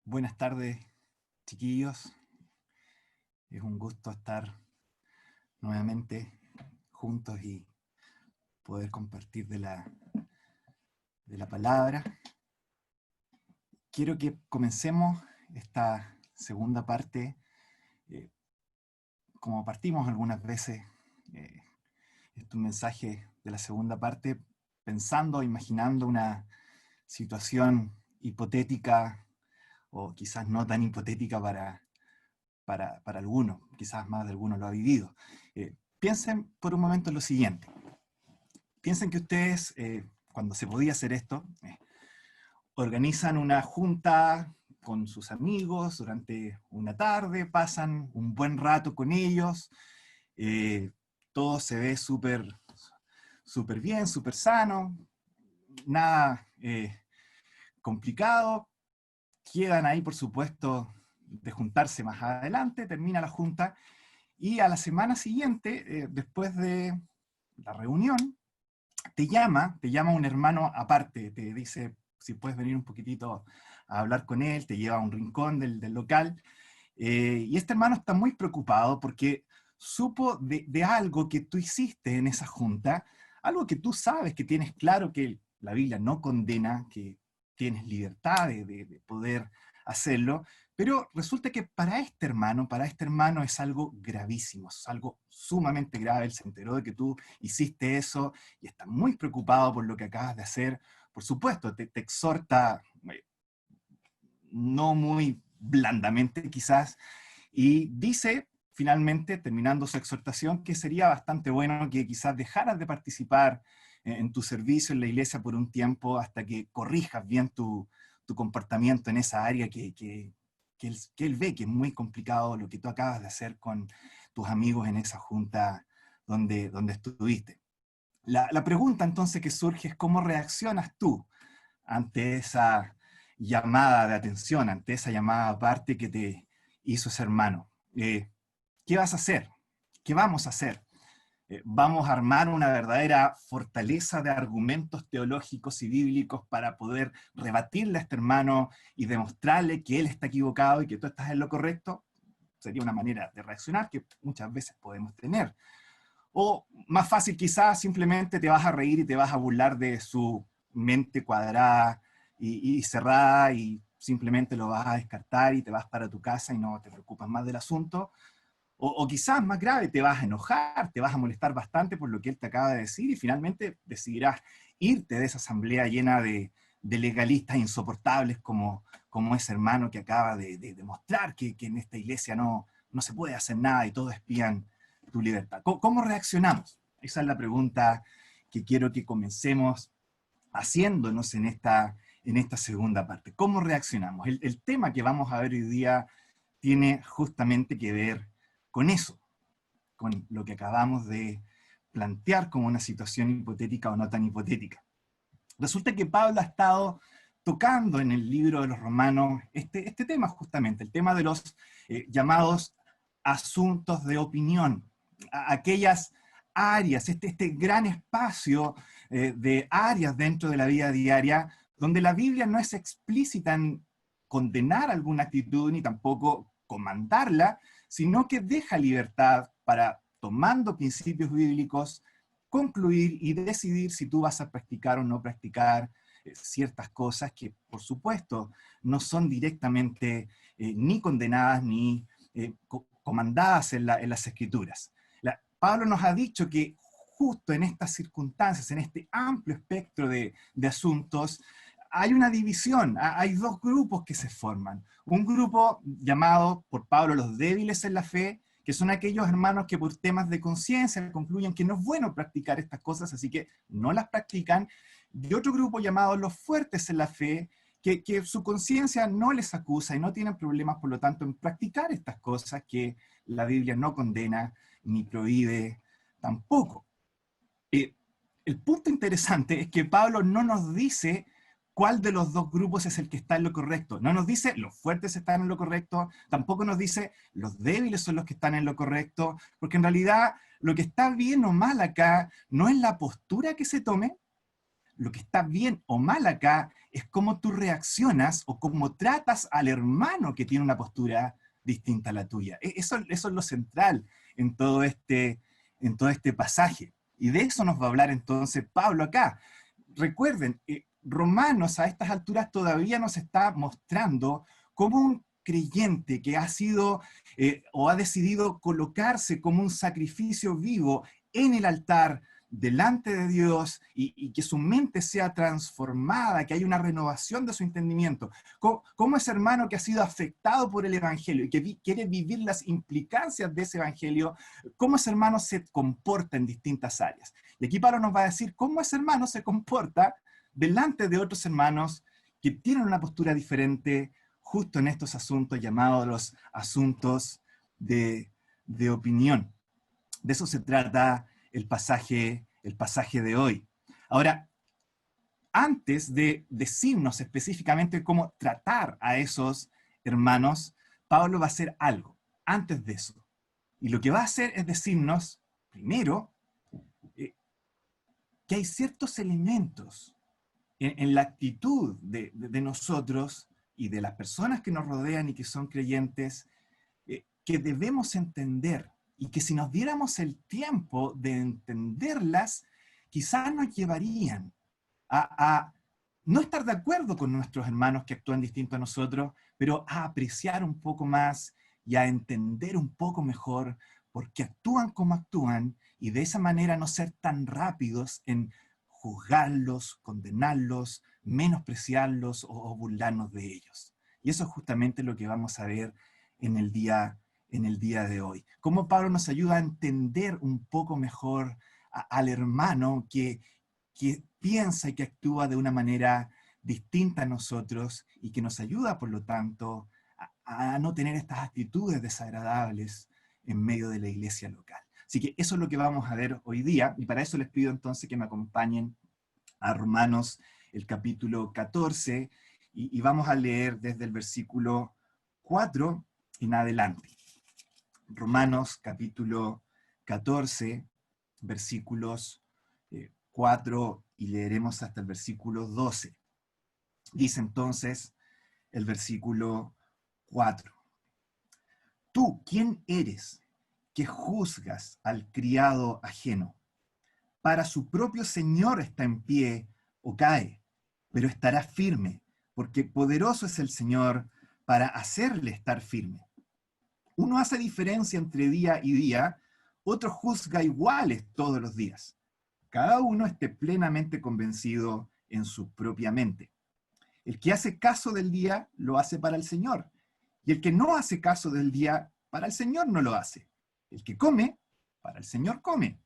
Buenas tardes, chiquillos. Es un gusto estar nuevamente juntos y poder compartir de la palabra. Quiero que comencemos esta segunda parte, eh, como partimos algunas veces, eh, este mensaje de la segunda parte, pensando, imaginando una situación hipotética, o quizás no tan hipotética para algunos, quizás más de algunos lo ha vivido. Piensen por un momento en lo siguiente. Piensen que ustedes, cuando se podía hacer esto, organizan una junta con sus amigos durante una tarde, pasan un buen rato con ellos, eh, todo se ve súper bien, súper sano, nada complicado, quedan ahí, por supuesto, de juntarse más adelante, termina la junta, y a la semana siguiente, después de la reunión, te llama un hermano aparte, te dice si puedes venir un poquitito a hablar con él, te lleva a un rincón del local, y este hermano está muy preocupado porque supo de algo que tú hiciste en esa junta, algo que tú sabes, que tienes claro que la Biblia no condena, que tienes libertad de poder hacerlo, pero resulta que para este hermano es algo gravísimo, es algo sumamente grave. Él se enteró de que tú hiciste eso y está muy preocupado por lo que acabas de hacer. Por supuesto, te exhorta, no muy blandamente quizás, y dice finalmente, terminando su exhortación, que sería bastante bueno que quizás dejaras de participar en tu servicio en la iglesia por un tiempo hasta que corrijas bien tu comportamiento en esa área que él ve que es muy complicado lo que tú acabas de hacer con tus amigos en esa junta donde estuviste. La pregunta entonces que surge es cómo reaccionas tú ante esa llamada de atención, ante esa llamada aparte que te hizo ese hermano. ¿Qué vas a hacer? ¿Qué vamos a hacer? ¿Vamos a armar una verdadera fortaleza de argumentos teológicos y bíblicos para poder rebatirle a este hermano y demostrarle que él está equivocado y que tú estás en lo correcto? Sería una manera de reaccionar que muchas veces podemos tener. O más fácil quizás, simplemente te vas a reír y te vas a burlar de su mente cuadrada y cerrada y simplemente lo vas a descartar y te vas para tu casa y no te preocupas más del asunto. O quizás más grave, te vas a enojar, te vas a molestar bastante por lo que él te acaba de decir y finalmente decidirás irte de esa asamblea llena de legalistas insoportables como ese hermano que acaba de demostrar que en esta iglesia no se puede hacer nada y todos espían tu libertad. ¿Cómo reaccionamos? Esa es la pregunta que quiero que comencemos haciéndonos en esta segunda parte. ¿Cómo reaccionamos? El tema que vamos a ver hoy día tiene justamente que ver con eso, con lo que acabamos de plantear como una situación hipotética o no tan hipotética. Resulta que Pablo ha estado tocando en el libro de los Romanos este tema justamente, el tema de los llamados asuntos de opinión, aquellas áreas, este gran espacio de áreas dentro de la vida diaria, donde la Biblia no es explícita en condenar alguna actitud ni tampoco comandarla, sino que deja libertad para, tomando principios bíblicos, concluir y decidir si tú vas a practicar o no practicar ciertas cosas que, por supuesto, no son directamente ni condenadas ni comandadas en las Escrituras. Pablo nos ha dicho que justo en estas circunstancias, en este amplio espectro de asuntos, hay una división, hay dos grupos que se forman. Un grupo llamado por Pablo los débiles en la fe, que son aquellos hermanos que por temas de conciencia concluyen que no es bueno practicar estas cosas, así que no las practican. Y otro grupo llamado los fuertes en la fe, que su conciencia no les acusa y no tienen problemas, por lo tanto, en practicar estas cosas que la Biblia no condena ni prohíbe tampoco. Eh, el punto interesante es que Pablo no nos dice cuál de los dos grupos es el que está en lo correcto. No nos dice los fuertes están en lo correcto, tampoco nos dice los débiles son los que están en lo correcto, porque en realidad lo que está bien o mal acá no es la postura que se tome, lo que está bien o mal acá es cómo tú reaccionas o cómo tratas al hermano que tiene una postura distinta a la tuya. Eso es lo central en en todo este pasaje. Y de eso nos va a hablar entonces Pablo acá. Recuerden, Romanos a estas alturas todavía nos está mostrando cómo un creyente que ha sido o ha decidido colocarse como un sacrificio vivo en el altar delante de Dios y que su mente sea transformada, que haya una renovación de su entendimiento. ¿Cómo ese hermano que ha sido afectado por el Evangelio y que quiere vivir las implicancias de ese Evangelio, cómo ese hermano se comporta en distintas áreas? Y aquí Pablo nos va a decir cómo ese hermano se comporta delante de otros hermanos que tienen una postura diferente justo en estos asuntos llamados los asuntos de opinión. De eso se trata el pasaje de hoy. Ahora, antes de decirnos específicamente cómo tratar a esos hermanos, Pablo va a hacer algo antes de eso. Y lo que va a hacer es decirnos, primero, que hay ciertos elementos en la actitud de nosotros y de las personas que nos rodean y que son creyentes, que debemos entender y que si nos diéramos el tiempo de entenderlas, quizás nos llevarían a no estar de acuerdo con nuestros hermanos que actúan distinto a nosotros, pero a apreciar un poco más y a entender un poco mejor por qué actúan como actúan y de esa manera no ser tan rápidos en juzgarlos, condenarlos, menospreciarlos o burlarnos de ellos. Y eso es justamente lo que vamos a ver en el día de hoy. Cómo Pablo nos ayuda a entender un poco mejor al hermano que piensa y que actúa de una manera distinta a nosotros y que nos ayuda, por lo tanto, a no tener estas actitudes desagradables en medio de la iglesia local. Así que eso es lo que vamos a ver hoy día, y para eso les pido entonces que me acompañen a Romanos, el capítulo 14, y vamos a leer desde el versículo 4 en adelante. Romanos, capítulo 14, versículos 4, y leeremos hasta el versículo 12. Dice entonces el versículo 4. ¿Tú quién eres que juzgas al criado ajeno? Para su propio Señor está en pie o cae, pero estará firme, porque poderoso es el Señor para hacerle estar firme. Uno hace diferencia entre día y día, otro juzga iguales todos los días. Cada uno esté plenamente convencido en su propia mente. El que hace caso del día, lo hace para el Señor. Y el que no hace caso del día, para el Señor no lo hace. El que come, para el Señor come,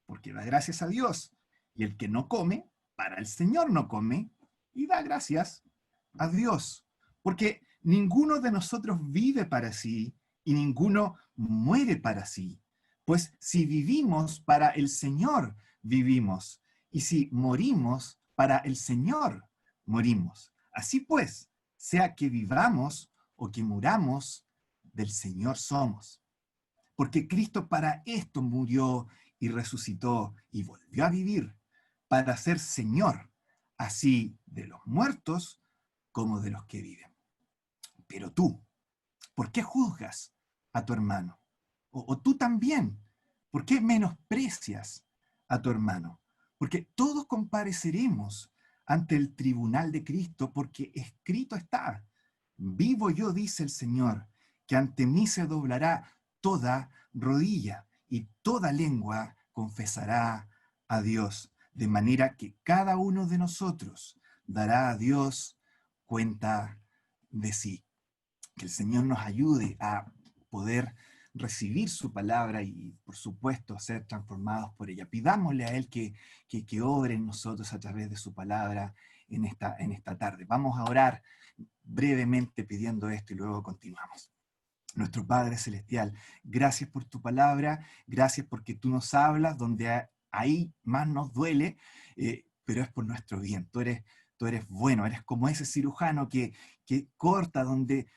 porque da gracias a Dios. Y el que no come, para el Señor no come, y da gracias a Dios. Porque ninguno de nosotros vive para sí, y ninguno muere para sí. Pues si vivimos, para el Señor vivimos, y si morimos, para el Señor morimos. Así pues, sea que vivamos o que muramos, del Señor somos. Porque Cristo para esto murió y resucitó y volvió a vivir, para ser Señor, así de los muertos como de los que viven. Pero tú, ¿por qué juzgas a tu hermano? O tú también, ¿por qué menosprecias a tu hermano? Porque todos compareceremos ante el tribunal de Cristo, porque escrito está: vivo yo, dice el Señor, que ante mí se doblará toda rodilla y toda lengua confesará a Dios, de manera que cada uno de nosotros dará a Dios cuenta de sí. Que el Señor nos ayude a poder recibir su palabra y, por supuesto, ser transformados por ella. Pidámosle a Él que obre en nosotros a través de su palabra en esta tarde. Vamos a orar brevemente pidiendo esto y luego continuamos. Nuestro Padre Celestial, gracias por tu palabra, gracias porque tú nos hablas donde ahí más nos duele, pero es por nuestro bien. Tú eres bueno, eres como ese cirujano que corta donde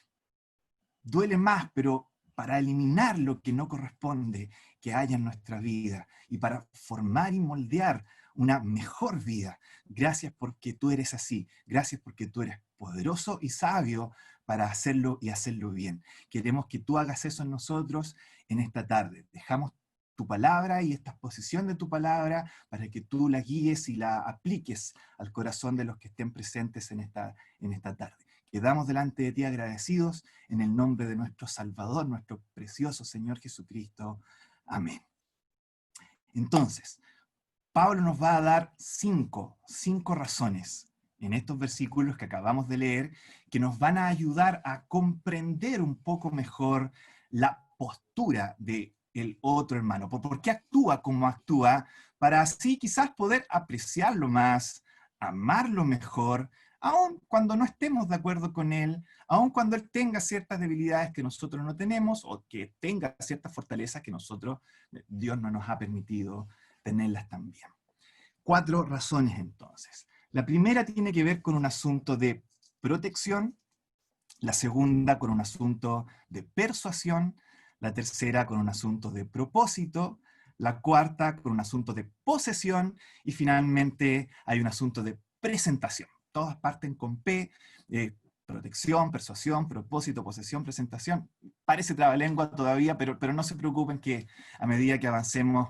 duele más, pero para eliminar lo que no corresponde que haya en nuestra vida y para formar y moldear una mejor vida. Gracias porque tú eres así. Gracias porque tú eres poderoso y sabio para hacerlo y hacerlo bien. Queremos que tú hagas eso en nosotros en esta tarde. Dejamos tu palabra y esta exposición de tu palabra para que tú la guíes y la apliques al corazón de los que estén presentes en esta tarde. Quedamos delante de ti agradecidos en el nombre de nuestro Salvador, nuestro precioso Señor Jesucristo. Amén. Entonces, Pablo nos va a dar cinco razones en estos versículos que acabamos de leer que nos van a ayudar a comprender un poco mejor la postura del otro hermano. ¿Por qué actúa como actúa? Para así quizás poder apreciarlo más, amarlo mejor, aun cuando no estemos de acuerdo con él, aun cuando él tenga ciertas debilidades que nosotros no tenemos o que tenga ciertas fortalezas que nosotros, Dios no nos ha permitido tenerlas también. 4 razones entonces. La primera tiene que ver con un asunto de protección, la segunda con un asunto de persuasión, la tercera con un asunto de propósito, la cuarta con un asunto de posesión y finalmente hay un asunto de presentación. Todas parten con P, protección, persuasión, propósito, posesión, presentación. Parece trabalengua todavía, pero no se preocupen que a medida que avancemos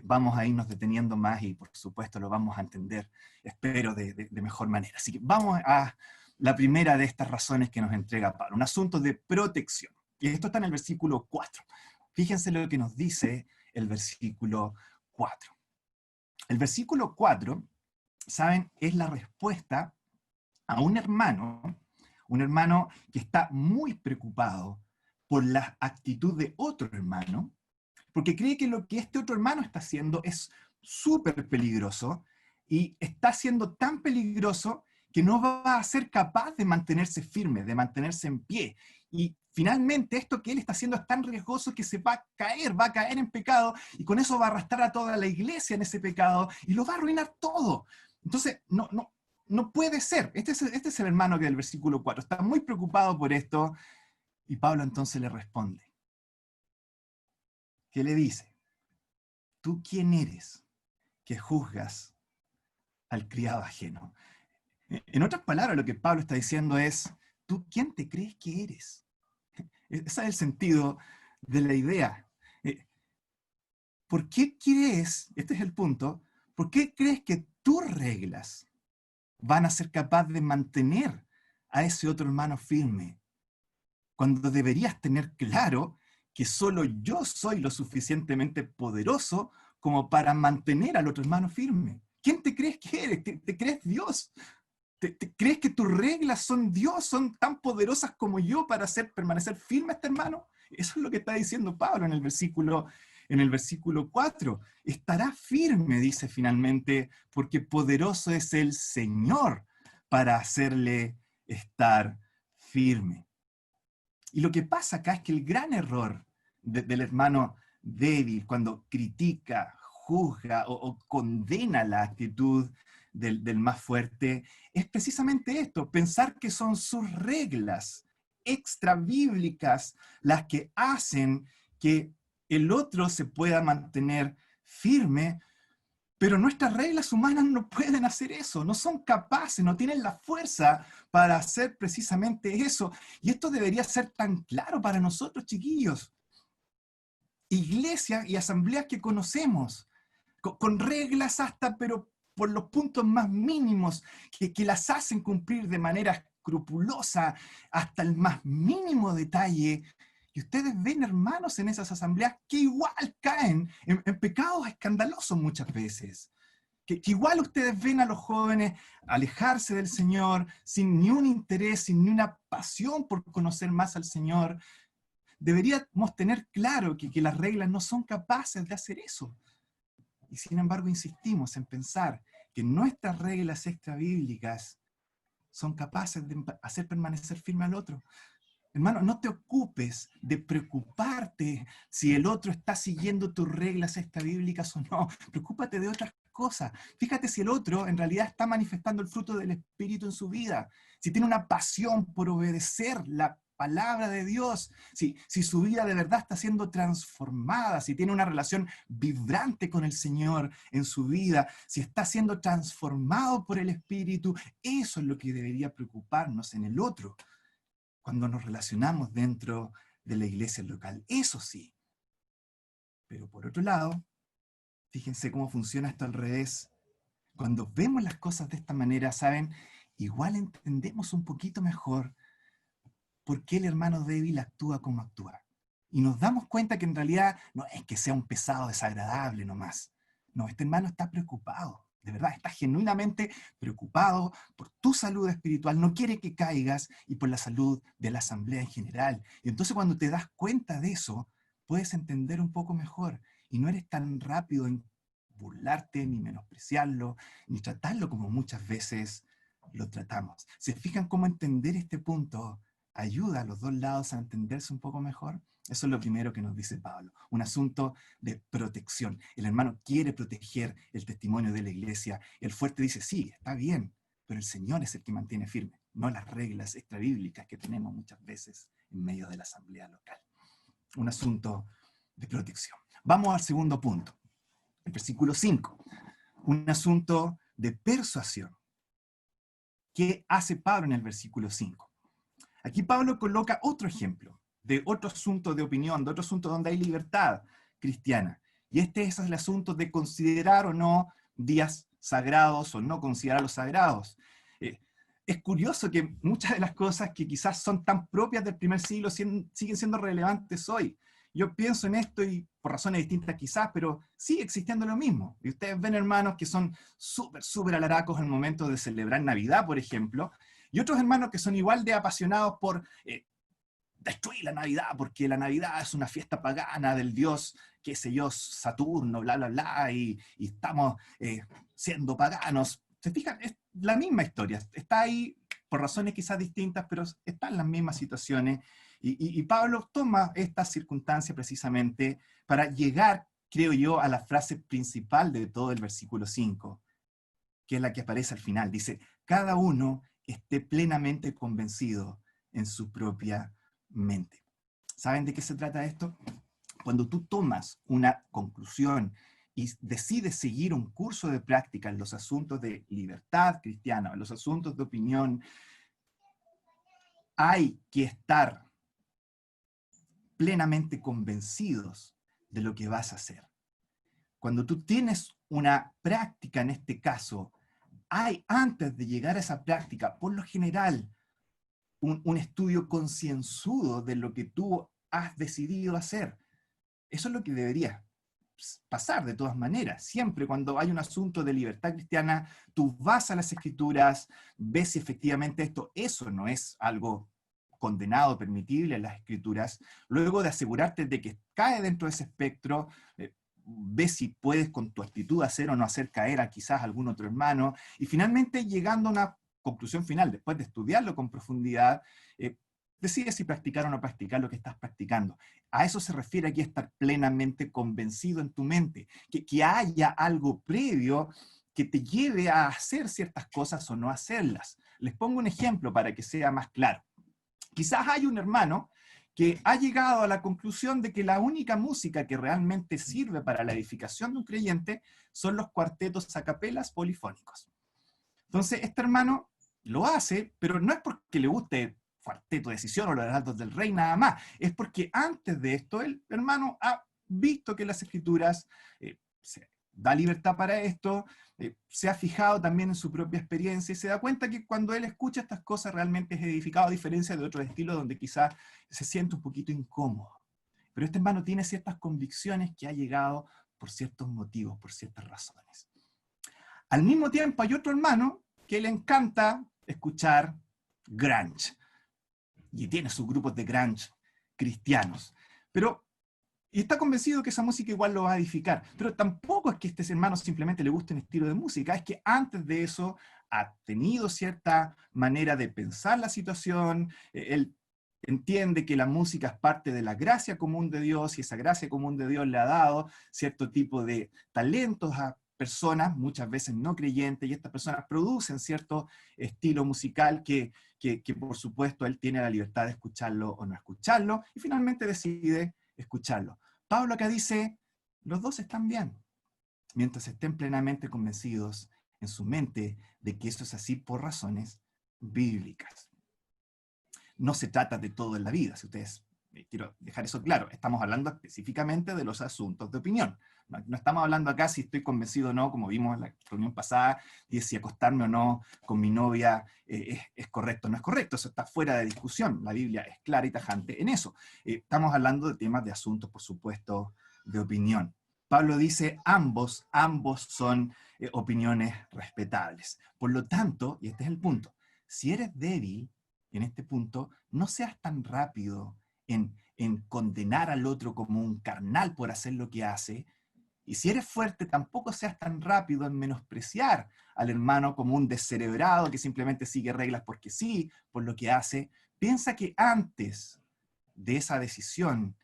vamos a irnos deteniendo más y por supuesto lo vamos a entender, espero, de mejor manera. Así que vamos a la primera de estas razones que nos entrega Pablo, un asunto de protección. Y esto está en el versículo 4. Fíjense lo que nos dice el versículo 4. El versículo 4, ¿saben? Es la respuesta a un hermano que está muy preocupado por la actitud de otro hermano, porque cree que lo que este otro hermano está haciendo es súper peligroso y está siendo tan peligroso que no va a ser capaz de mantenerse firme, de mantenerse en pie. Y finalmente esto que él está haciendo es tan riesgoso que se va a caer en pecado y con eso va a arrastrar a toda la iglesia en ese pecado y lo va a arruinar todo. Entonces, no puede ser. Este es el hermano que del versículo 4 está muy preocupado por esto y Pablo entonces le responde. ¿Qué le dice? ¿Tú quién eres que juzgas al criado ajeno? En otras palabras, lo que Pablo está diciendo es, ¿tú quién te crees que eres? Ese es el sentido de la idea. ¿Por qué crees, este es el punto, por qué crees que tus reglas van a ser capaces de mantener a ese otro hermano firme? Cuando deberías tener claro que solo yo soy lo suficientemente poderoso como para mantener al otro hermano firme. ¿Quién te crees que eres? ¿Te crees Dios? ¿Te crees que tus reglas son Dios, son tan poderosas como yo para hacer permanecer firme a este hermano? Eso es lo que está diciendo Pablo en el versículo 4. Estará firme, dice finalmente, porque poderoso es el Señor para hacerle estar firme. Y lo que pasa acá es que el gran error del hermano débil, cuando critica, juzga o condena la actitud del más fuerte, es precisamente esto, pensar que son sus reglas extra bíblicas las que hacen que el otro se pueda mantener firme, pero nuestras reglas humanas no pueden hacer eso, no son capaces, no tienen la fuerza para hacer precisamente eso. Y esto debería ser tan claro para nosotros, chiquillos. Iglesias y asambleas que conocemos, con reglas hasta, pero por los puntos más mínimos, que las hacen cumplir de manera escrupulosa, hasta el más mínimo detalle. Y ustedes ven hermanos en esas asambleas que igual caen en pecados escandalosos muchas veces. Que igual ustedes ven a los jóvenes alejarse del Señor sin ni un interés, sin ni una pasión por conocer más al Señor. Deberíamos tener claro que las reglas no son capaces de hacer eso. Y sin embargo insistimos en pensar que nuestras reglas extrabíblicas son capaces de hacer permanecer firme al otro. Hermano, no te ocupes de preocuparte si el otro está siguiendo tus reglas extrabíblicas o no. Preocúpate de otras cosas. Fíjate si el otro en realidad está manifestando el fruto del Espíritu en su vida. Si tiene una pasión por obedecer la palabra de Dios, si su vida de verdad está siendo transformada, si tiene una relación vibrante con el Señor en su vida, si está siendo transformado por el Espíritu, eso es lo que debería preocuparnos en el otro, cuando nos relacionamos dentro de la iglesia local. Eso sí. Pero por otro lado, fíjense cómo funciona esto al revés. Cuando vemos las cosas de esta manera, ¿saben? Igual entendemos un poquito mejor por qué el hermano débil actúa como actúa. Y nos damos cuenta que en realidad no es que sea un pesado desagradable nomás. No, este hermano está preocupado. De verdad, está genuinamente preocupado por tu salud espiritual, no quiere que caigas, y por la salud de la asamblea en general. Y entonces cuando te das cuenta de eso, puedes entender un poco mejor, y no eres tan rápido en burlarte, ni menospreciarlo, ni tratarlo como muchas veces lo tratamos. ¿Se fijan cómo entender este punto ayuda a los dos lados a entenderse un poco mejor? Eso es lo primero que nos dice Pablo, un asunto de protección. El hermano quiere proteger el testimonio de la iglesia. El fuerte dice, sí, está bien, pero el Señor es el que mantiene firme, no las reglas extrabíblicas que tenemos muchas veces en medio de la asamblea local. Un asunto de protección. Vamos al segundo punto, el versículo 5, un asunto de persuasión. ¿Qué hace Pablo en el versículo 5? Aquí Pablo coloca otro ejemplo de otro asunto de opinión, de otro asunto donde hay libertad cristiana. Y este es el asunto de considerar o no días sagrados o no considerarlos sagrados. Es curioso que muchas de las cosas que quizás son tan propias del primer siglo siguen siendo relevantes hoy. Yo pienso en esto y por razones distintas quizás, pero sigue existiendo lo mismo. Y ustedes ven hermanos que son súper alaracos en el momento de celebrar Navidad, por ejemplo, y otros hermanos que son igual de apasionados por destruir la Navidad, porque la Navidad es una fiesta pagana del dios, qué sé yo, Saturno, bla, bla, bla, y estamos siendo paganos. ¿Se fijan? Es la misma historia. Está ahí por razones quizás distintas, pero están en las mismas situaciones. Y Pablo toma esta circunstancia precisamente para llegar, creo yo, a la frase principal de todo el versículo 5, que es la que aparece al final. Dice, cada uno esté plenamente convencido en su propia mente. ¿Saben de qué se trata esto? Cuando tú tomas una conclusión y decides seguir un curso de práctica en los asuntos de libertad cristiana, en los asuntos de opinión, hay que estar plenamente convencidos de lo que vas a hacer. Cuando tú tienes una práctica, en este caso, hay antes de llegar a esa práctica, por lo general, un estudio concienzudo de lo que tú has decidido hacer. Eso es lo que debería pasar de todas maneras. Siempre cuando hay un asunto de libertad cristiana, tú vas a las Escrituras, ves si efectivamente eso no es algo condenado, permitible en las Escrituras. Luego de asegurarte de que cae dentro de ese espectro, ves si puedes con tu actitud hacer o no hacer caer a quizás algún otro hermano, y finalmente llegando a una conclusión final, después de estudiarlo con profundidad, decides si practicar o no practicar lo que estás practicando. A eso se refiere aquí estar plenamente convencido en tu mente, que haya algo previo que te lleve a hacer ciertas cosas o no hacerlas. Les pongo un ejemplo para que sea más claro. Quizás hay un hermano que ha llegado a la conclusión de que la única música que realmente sirve para la edificación de un creyente son los cuartetos a capelas polifónicos. Entonces, este hermano lo hace, pero no es porque le guste Cuarteto de Decisión o los Heraldos del Rey nada más, es porque antes de esto el hermano ha visto que las Escrituras se da libertad para esto, se ha fijado también en su propia experiencia y se da cuenta que cuando él escucha estas cosas realmente es edificado, a diferencia de otros estilos donde quizás se siente un poquito incómodo. Pero este hermano tiene ciertas convicciones que ha llegado por ciertos motivos, por ciertas razones. Al mismo tiempo hay otro hermano que le encanta escuchar grunge, y tiene sus grupos de grunge cristianos, y está convencido que esa música igual lo va a edificar, pero tampoco es que a este hermano simplemente le guste un estilo de música, es que antes de eso ha tenido cierta manera de pensar la situación, él entiende que la música es parte de la gracia común de Dios, y esa gracia común de Dios le ha dado cierto tipo de talentos a personas, muchas veces no creyentes, y estas personas producen cierto estilo musical que por supuesto él tiene la libertad de escucharlo o no escucharlo, y finalmente decide escucharlo. Pablo acá dice, los dos están bien, mientras estén plenamente convencidos en su mente de que eso es así por razones bíblicas. No se trata de todo en la vida, si ustedes, quiero dejar eso claro, estamos hablando específicamente de los asuntos de opinión. No estamos hablando acá si estoy convencido o no, como vimos en la reunión pasada, y si acostarme o no con mi novia es correcto o no es correcto. Eso está fuera de discusión. La Biblia es clara y tajante en eso. Estamos hablando de temas de asuntos, por supuesto, de opinión. Pablo dice, ambos son opiniones respetables. Por lo tanto, y este es el punto, si eres débil en este punto, no seas tan rápido en condenar al otro como un carnal por hacer lo que hace, y si eres fuerte, tampoco seas tan rápido en menospreciar al hermano como un descerebrado que simplemente sigue reglas porque sí, por lo que hace. Piensa que antes de esa decisión,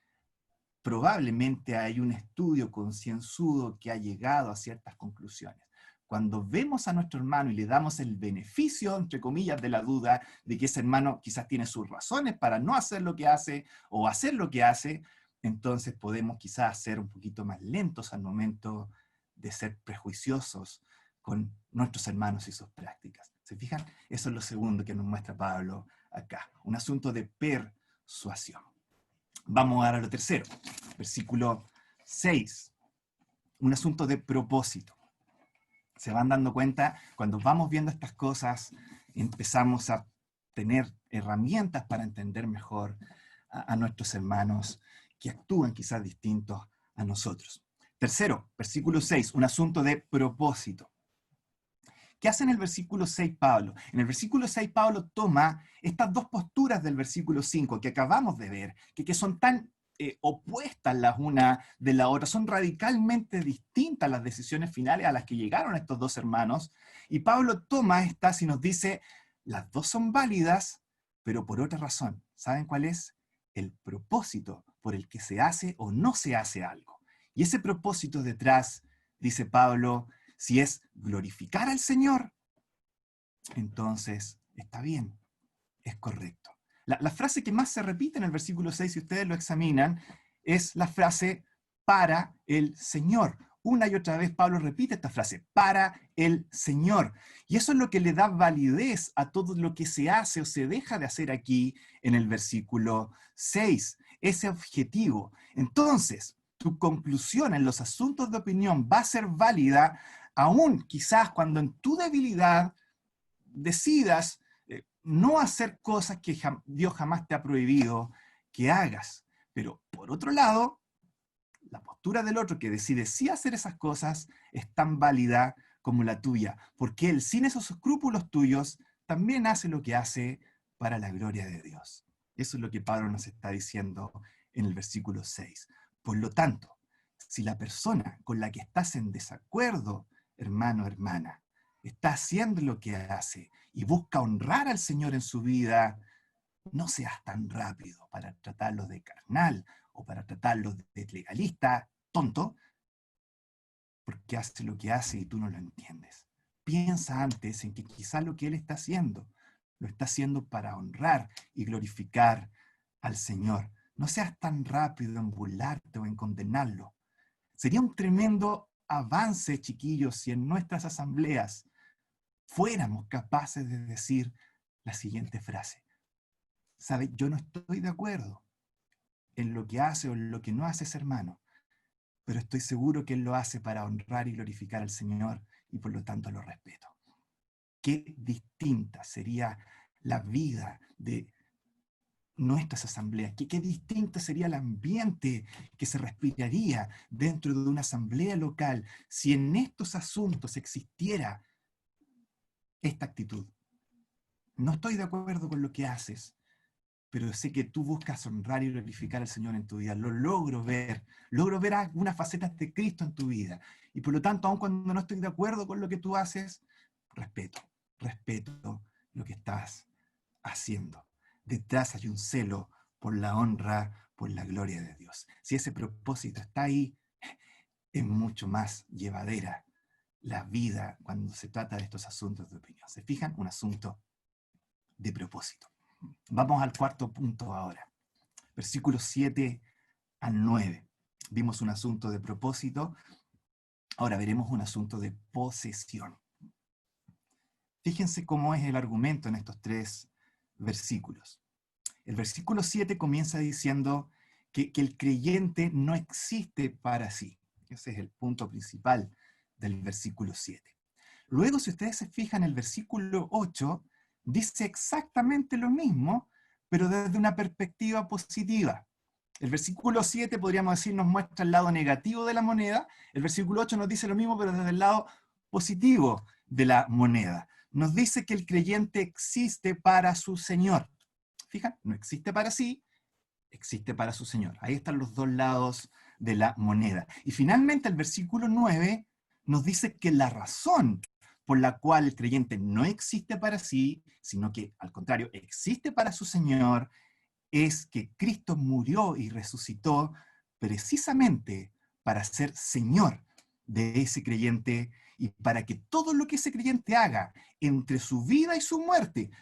probablemente hay un estudio concienzudo que ha llegado a ciertas conclusiones. Cuando vemos a nuestro hermano y le damos el beneficio, entre comillas, de la duda de que ese hermano quizás tiene sus razones para no hacer lo que hace o hacer lo que hace, entonces podemos quizás ser un poquito más lentos al momento de ser prejuiciosos con nuestros hermanos y sus prácticas. ¿Se fijan? Eso es lo segundo que nos muestra Pablo acá. Un asunto de persuasión. Vamos ahora a lo tercero. Versículo 6. Un asunto de propósito. Se van dando cuenta, cuando vamos viendo estas cosas, empezamos a tener herramientas para entender mejor a nuestros hermanos que actúan quizás distintos a nosotros. Tercero, versículo 6, un asunto de propósito. ¿Qué hace en el versículo 6 Pablo? En el versículo 6 Pablo toma estas dos posturas del versículo 5 que acabamos de ver, que son tan opuestas las una de la otra, son radicalmente distintas las decisiones finales a las que llegaron estos dos hermanos, y Pablo toma estas y nos dice, las dos son válidas, pero por otra razón. ¿Saben cuál es? El propósito por el que se hace o no se hace algo. Y ese propósito detrás, dice Pablo, si es glorificar al Señor, entonces está bien, es correcto. La frase que más se repite en el versículo 6, si ustedes lo examinan, es la frase para el Señor. Una y otra vez Pablo repite esta frase, para el Señor. Y eso es lo que le da validez a todo lo que se hace o se deja de hacer aquí en el versículo 6. Ese objetivo. Entonces, tu conclusión en los asuntos de opinión va a ser válida aún quizás cuando en tu debilidad decidas no hacer cosas que Dios jamás te ha prohibido que hagas. Pero por otro lado, la postura del otro que decide sí hacer esas cosas es tan válida como la tuya, porque él, sin esos escrúpulos tuyos, también hace lo que hace para la gloria de Dios. Eso es lo que Pablo nos está diciendo en el versículo 6. Por lo tanto, si la persona con la que estás en desacuerdo, hermano, hermana, está haciendo lo que hace y busca honrar al Señor en su vida, no seas tan rápido para tratarlo de carnal o para tratarlo de legalista, tonto, porque hace lo que hace y tú no lo entiendes. Piensa antes en que quizá lo que él está haciendo, lo está haciendo para honrar y glorificar al Señor. No seas tan rápido en burlarte o en condenarlo. Sería un tremendo avance, chiquillos, si en nuestras asambleas fuéramos capaces de decir la siguiente frase. ¿Sabe? Yo no estoy de acuerdo en lo que hace o en lo que no hace ese hermano, pero estoy seguro que él lo hace para honrar y glorificar al Señor y por lo tanto lo respeto. Qué distinta sería la vida de nuestras asambleas, qué distinto sería el ambiente que se respiraría dentro de una asamblea local si en estos asuntos existiera esta actitud. No estoy de acuerdo con lo que haces, pero sé que tú buscas honrar y glorificar al Señor en tu vida. Lo logro ver algunas facetas de Cristo en tu vida. Y por lo tanto, aun cuando no estoy de acuerdo con lo que tú haces, respeto lo que estás haciendo. Detrás hay un celo por la honra, por la gloria de Dios. Si ese propósito está ahí, es mucho más llevadera la vida cuando se trata de estos asuntos de opinión. ¿Se fijan? Un asunto de propósito. Vamos al cuarto punto ahora. Versículos 7 al 9. Vimos un asunto de propósito, ahora veremos un asunto de posesión. Fíjense cómo es el argumento en estos tres versículos. El versículo 7 comienza diciendo que el creyente no existe para sí. Ese es el punto principal del versículo 7. Luego, si ustedes se fijan, el versículo 8 dice exactamente lo mismo, pero desde una perspectiva positiva. El versículo 7, podríamos decir, nos muestra el lado negativo de la moneda. El versículo 8 nos dice lo mismo, pero desde el lado positivo de la moneda. Nos dice que el creyente existe para su Señor. Fijan, no existe para sí, existe para su Señor. Ahí están los dos lados de la moneda. Y finalmente el versículo 9 nos dice que la razón por la cual el creyente no existe para sí, sino que al contrario, existe para su Señor, es que Cristo murió y resucitó precisamente para ser Señor de ese creyente y para que todo lo que ese creyente haga entre su vida y su muerte,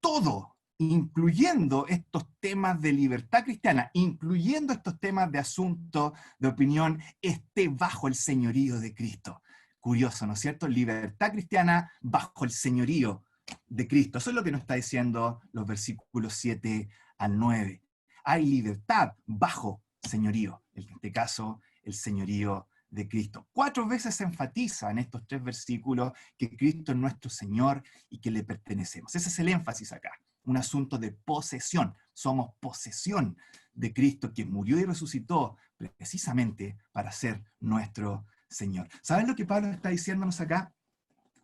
todo, incluyendo estos temas de libertad cristiana, incluyendo estos temas de asunto, de opinión, esté bajo el señorío de Cristo. Curioso, ¿no es cierto? Libertad cristiana bajo el señorío de Cristo. Eso es lo que nos está diciendo los versículos 7 al 9. Hay libertad bajo señorío, en este caso el señorío de Cristo. 4 veces se enfatiza en estos 3 versículos que Cristo es nuestro Señor y que le pertenecemos. Ese es el énfasis acá, un asunto de posesión. Somos posesión de Cristo que murió y resucitó precisamente para ser nuestro Señor. ¿Saben lo que Pablo está diciéndonos acá?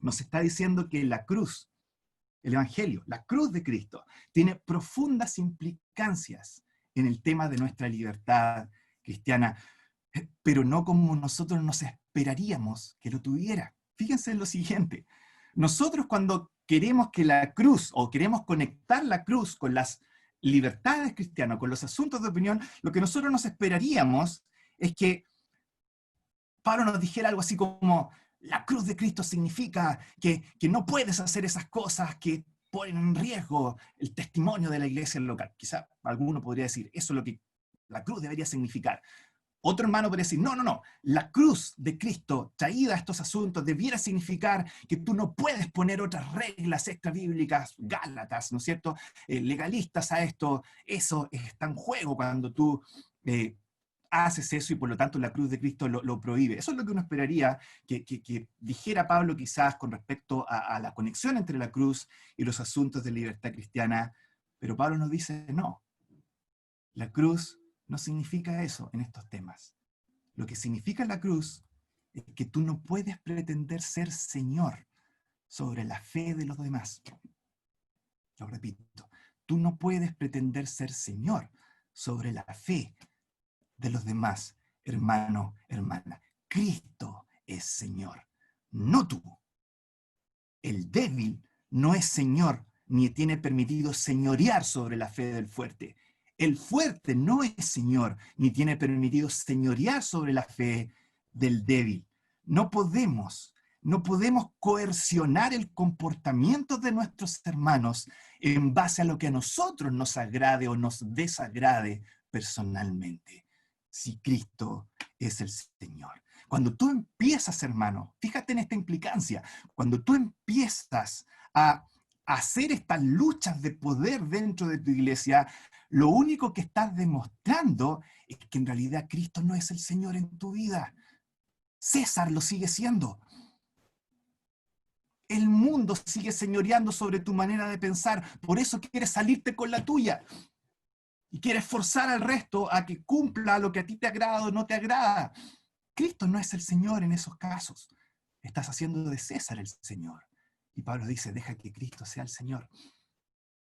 Nos está diciendo que la cruz, el Evangelio, la cruz de Cristo, tiene profundas implicancias en el tema de nuestra libertad cristiana, pero no como nosotros nos esperaríamos que lo tuviera. Fíjense en lo siguiente. Nosotros cuando queremos que la cruz, o queremos conectar la cruz con las libertades cristianas, con los asuntos de opinión, lo que nosotros nos esperaríamos es que Pablo nos dijera algo así como, la cruz de Cristo significa que no puedes hacer esas cosas que ponen en riesgo el testimonio de la iglesia local. Quizá alguno podría decir, eso es lo que la cruz debería significar. Otro hermano podría decir, no, no, no, la cruz de Cristo traída a estos asuntos debiera significar que tú no puedes poner otras reglas extrabíblicas, gálatas, ¿no es cierto?, legalistas a esto. Eso está en juego cuando tú haces eso y por lo tanto la cruz de Cristo lo prohíbe. Eso es lo que uno esperaría que dijera Pablo quizás con respecto a la conexión entre la cruz y los asuntos de libertad cristiana, pero Pablo nos dice, no, la cruz no significa eso en estos temas. Lo que significa la cruz es que tú no puedes pretender ser Señor sobre la fe de los demás. Lo repito, tú no puedes pretender ser Señor sobre la fe de los demás, hermano, hermana. Cristo es Señor, no tú. El débil no es Señor ni tiene permitido señorear sobre la fe del fuerte. El fuerte no es Señor, ni tiene permitido señorear sobre la fe del débil. No podemos coercionar el comportamiento de nuestros hermanos en base a lo que a nosotros nos agrade o nos desagrade personalmente. Si Cristo es el Señor. Cuando tú empiezas, hermano, fíjate en esta implicancia, cuando tú empiezas a hacer estas luchas de poder dentro de tu iglesia, lo único que estás demostrando es que en realidad Cristo no es el Señor en tu vida. César lo sigue siendo. El mundo sigue señoreando sobre tu manera de pensar. Por eso quieres salirte con la tuya. Y quieres forzar al resto a que cumpla lo que a ti te agrada o no te agrada. Cristo no es el Señor en esos casos. Estás haciendo de César el Señor. Y Pablo dice, deja que Cristo sea el Señor.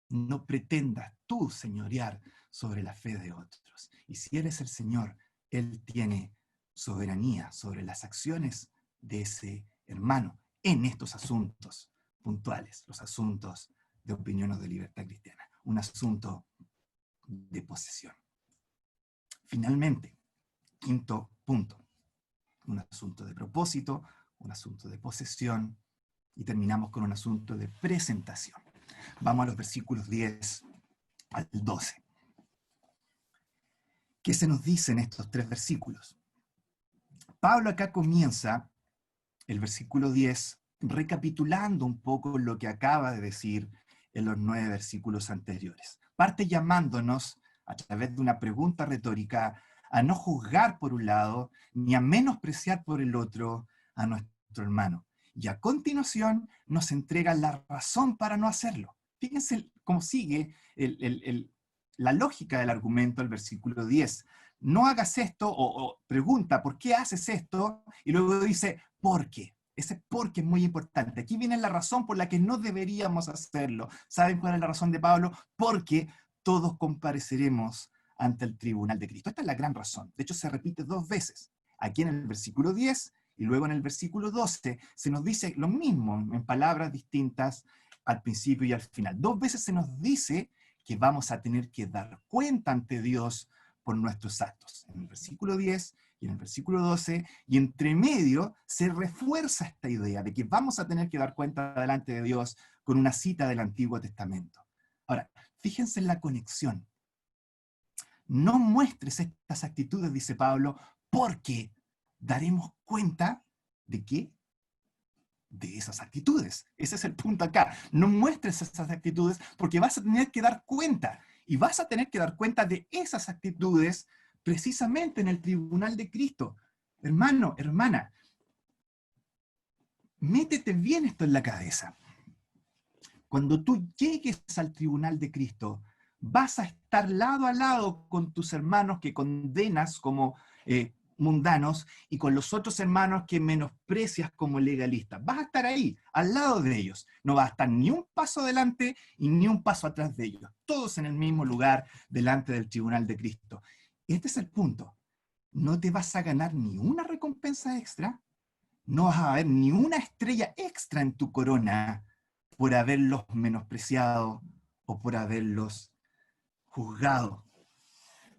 No pretendas tú señorear sobre la fe de otros. Y si eres el Señor, Él tiene soberanía sobre las acciones de ese hermano en estos asuntos puntuales, los asuntos de opinión o de libertad cristiana. Un asunto de posesión. Finalmente, quinto punto, un asunto de propósito, un asunto de posesión, y terminamos con un asunto de presentación. Vamos a los versículos 10 al 12. ¿Qué se nos dice en estos 3 versículos? Pablo acá comienza el versículo 10 recapitulando un poco lo que acaba de decir en los 9 versículos anteriores. Parte llamándonos, a través de una pregunta retórica, a no juzgar por un lado, ni a menospreciar por el otro a nuestro hermano. Y a continuación nos entrega la razón para no hacerlo. Fíjense cómo sigue la lógica del argumento del versículo 10. No hagas esto, o pregunta, ¿por qué haces esto? Y luego dice, ¿por qué? Ese por qué es muy importante. Aquí viene la razón por la que no deberíamos hacerlo. ¿Saben cuál es la razón de Pablo? Porque todos compareceremos ante el tribunal de Cristo. Esta es la gran razón. De hecho, se repite 2 veces. Aquí en el versículo 10 y luego en el versículo 12 se nos dice lo mismo, en palabras distintas al principio y al final. 2 veces se nos dice que vamos a tener que dar cuenta ante Dios por nuestros actos. En el versículo 10 y en el versículo 12, y entre medio se refuerza esta idea de que vamos a tener que dar cuenta delante de Dios con una cita del Antiguo Testamento. Ahora, fíjense en la conexión. No muestres estas actitudes, dice Pablo, porque daremos cuenta ¿de qué? De esas actitudes. Ese es el punto acá. No muestres esas actitudes porque vas a tener que dar cuenta. Y vas a tener que dar cuenta de esas actitudes precisamente en el tribunal de Cristo. Hermano, hermana, métete bien esto en la cabeza. Cuando tú llegues al tribunal de Cristo, vas a estar lado a lado con tus hermanos que condenas como mundanos y con los otros hermanos que menosprecias como legalistas. Vas a estar ahí, al lado de ellos. No vas a estar ni un paso adelante y ni un paso atrás de ellos. Todos en el mismo lugar delante del tribunal de Cristo. Este es el punto. No te vas a ganar ni una recompensa extra, no vas a ver ni una estrella extra en tu corona por haberlos menospreciado o por haberlos juzgado.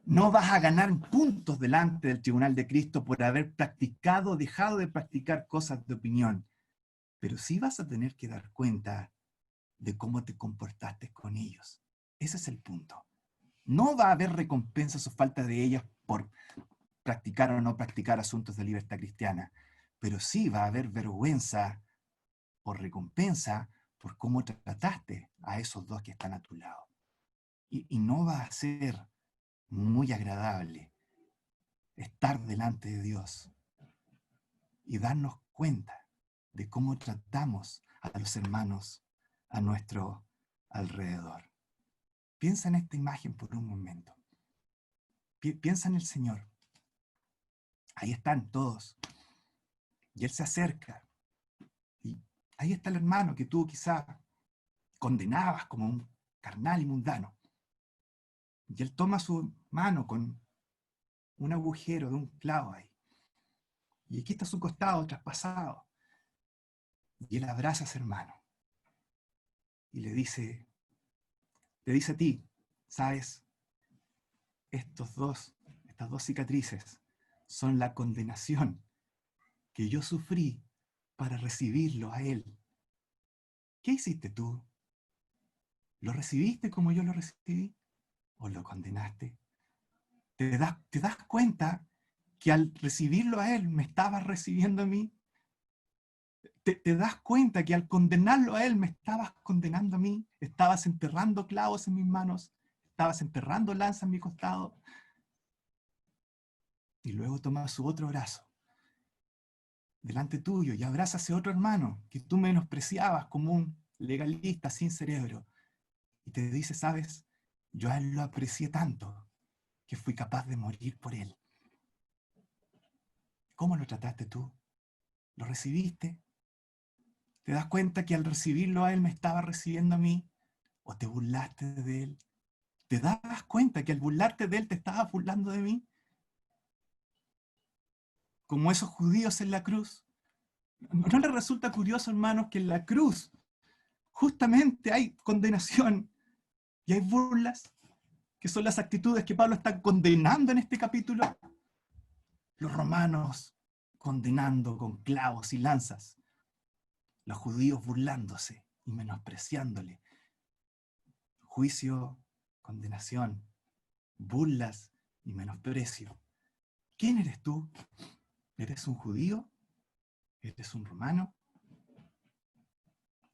No vas a ganar puntos delante del tribunal de Cristo por haber practicado o dejado de practicar cosas de opinión, pero sí vas a tener que dar cuenta de cómo te comportaste con ellos. Ese es el punto. No va a haber recompensas o falta de ellas por practicar o no practicar asuntos de libertad cristiana, pero sí va a haber vergüenza o recompensa por cómo trataste a esos 2 que están a tu lado. Y no va a ser muy agradable estar delante de Dios y darnos cuenta de cómo tratamos a los hermanos a nuestro alrededor. Piensa en esta imagen por un momento. Piensa en el Señor. Ahí están todos. Y Él se acerca. Y ahí está el hermano que tú quizás condenabas como un carnal y mundano. Y Él toma su mano con un agujero de un clavo ahí. Y aquí está su costado traspasado. Y Él abraza a ese hermano. Y le dice a ti, ¿sabes? Estas dos cicatrices son la condenación que yo sufrí para recibirlo a Él. ¿Qué hiciste tú? ¿Lo recibiste como yo lo recibí? ¿O lo condenaste? ¿Te das cuenta que al recibirlo a Él me estabas recibiendo a mí? ¿Te das cuenta que al condenarlo a Él me estabas condenando a mí? Estabas enterrando clavos en mis manos, estabas enterrando lanza en mi costado. Y luego tomas su otro brazo delante tuyo y abraza a ese otro hermano que tú menospreciabas como un legalista sin cerebro. Y te dice, ¿sabes? Yo a él lo aprecié tanto que fui capaz de morir por él. ¿Cómo lo trataste tú? ¿Lo recibiste? ¿Te das cuenta que al recibirlo a él me estaba recibiendo a mí? ¿O te burlaste de él? ¿Te das cuenta que al burlarte de él te estabas burlando de mí? Como esos judíos en la cruz. ¿No les resulta curioso, hermanos, que en la cruz justamente hay condenación y hay burlas, que son las actitudes que Pablo está condenando en este capítulo? Los romanos condenando con clavos y lanzas, los judíos burlándose y menospreciándole. Juicio, condenación, burlas y menosprecio. ¿Quién eres tú? ¿Eres un judío? ¿Eres un romano?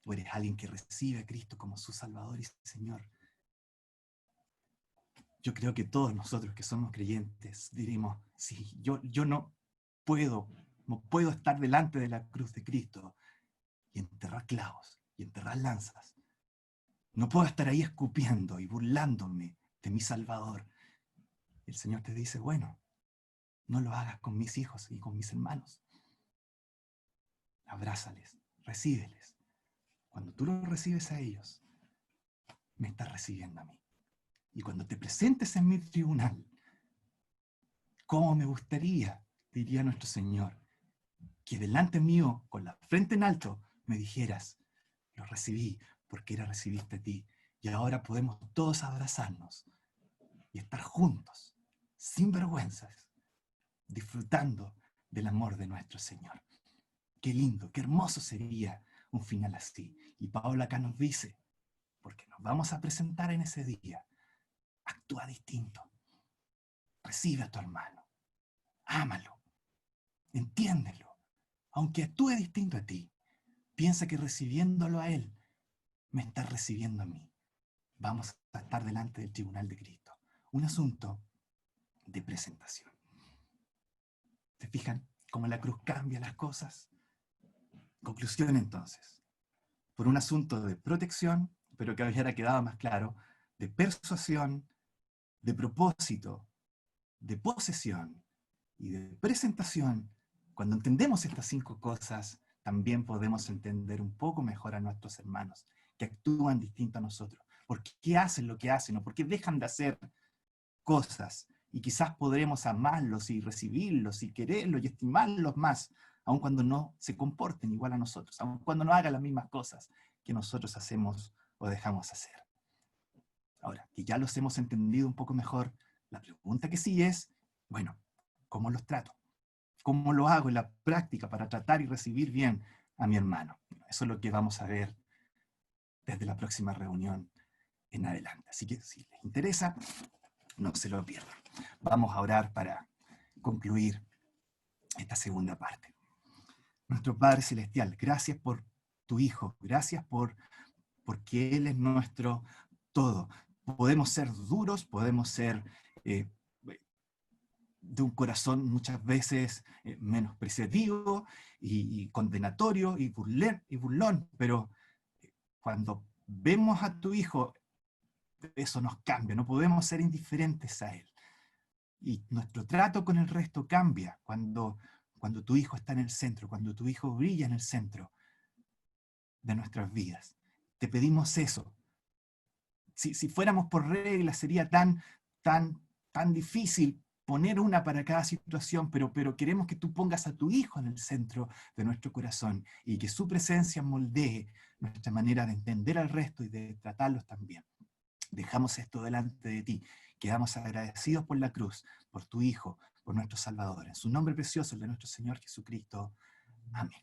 ¿O eres alguien que recibe a Cristo como su Salvador y Señor? Yo creo que todos nosotros que somos creyentes diremos, sí, yo no puedo estar delante de la cruz de Cristo y enterrar clavos y enterrar lanzas. No puedo estar ahí escupiendo y burlándome de mi Salvador. El Señor te dice, bueno, no lo hagas con mis hijos y con mis hermanos. Abrázales, recíbeles. Cuando tú los recibes a ellos, me estás recibiendo a mí. Y cuando te presentes en mi tribunal, ¿cómo me gustaría, diría nuestro Señor, que delante mío, con la frente en alto, me dijeras, lo recibí porque era recibiste a ti, y ahora podemos todos abrazarnos y estar juntos, sin vergüenzas, disfrutando del amor de nuestro Señor. Qué lindo, qué hermoso sería un final así. Y Pablo acá nos dice, porque nos vamos a presentar en ese día, actúa distinto, recibe a tu hermano, ámalo, entiéndelo, aunque actúe distinto a ti, piensa que recibiéndolo a él, me estás recibiendo a mí. Vamos a estar delante del tribunal de Cristo. Un asunto de presentación. ¿Se fijan cómo la cruz cambia las cosas? Conclusión entonces. Por un asunto de protección, pero que ahora quedaba más claro, de persuasión, de propósito, de posesión y de presentación, cuando entendemos estas 5 cosas, también podemos entender un poco mejor a nuestros hermanos, que actúan distinto a nosotros. ¿Por qué hacen lo que hacen o por qué dejan de hacer cosas? Y quizás podremos amarlos y recibirlos y quererlos y estimarlos más, aun cuando no se comporten igual a nosotros, aun cuando no hagan las mismas cosas que nosotros hacemos o dejamos hacer. Ahora, que ya los hemos entendido un poco mejor, la pregunta que sigue es, bueno, ¿cómo los trato? ¿Cómo lo hago en la práctica para tratar y recibir bien a mi hermano? Eso es lo que vamos a ver desde la próxima reunión en adelante. Así que si les interesa, no se lo pierdan. Vamos a orar para concluir esta segunda parte. Nuestro Padre Celestial, gracias por tu Hijo, gracias porque Él es nuestro todo. Podemos ser duros, podemos ser de un corazón muchas veces menospreciativo y condenatorio y burlón, pero cuando vemos a tu Hijo, eso nos cambia, no podemos ser indiferentes a Él. Y nuestro trato con el resto cambia cuando tu Hijo está en el centro, cuando tu Hijo brilla en el centro de nuestras vidas. Te pedimos eso. Si fuéramos por regla sería tan difícil poner una para cada situación, pero queremos que tú pongas a tu Hijo en el centro de nuestro corazón y que su presencia moldee nuestra manera de entender al resto y de tratarlos también. Dejamos esto delante de ti. Quedamos agradecidos por la cruz, por tu Hijo, por nuestro Salvador. En su nombre precioso, el de nuestro Señor Jesucristo. Amén.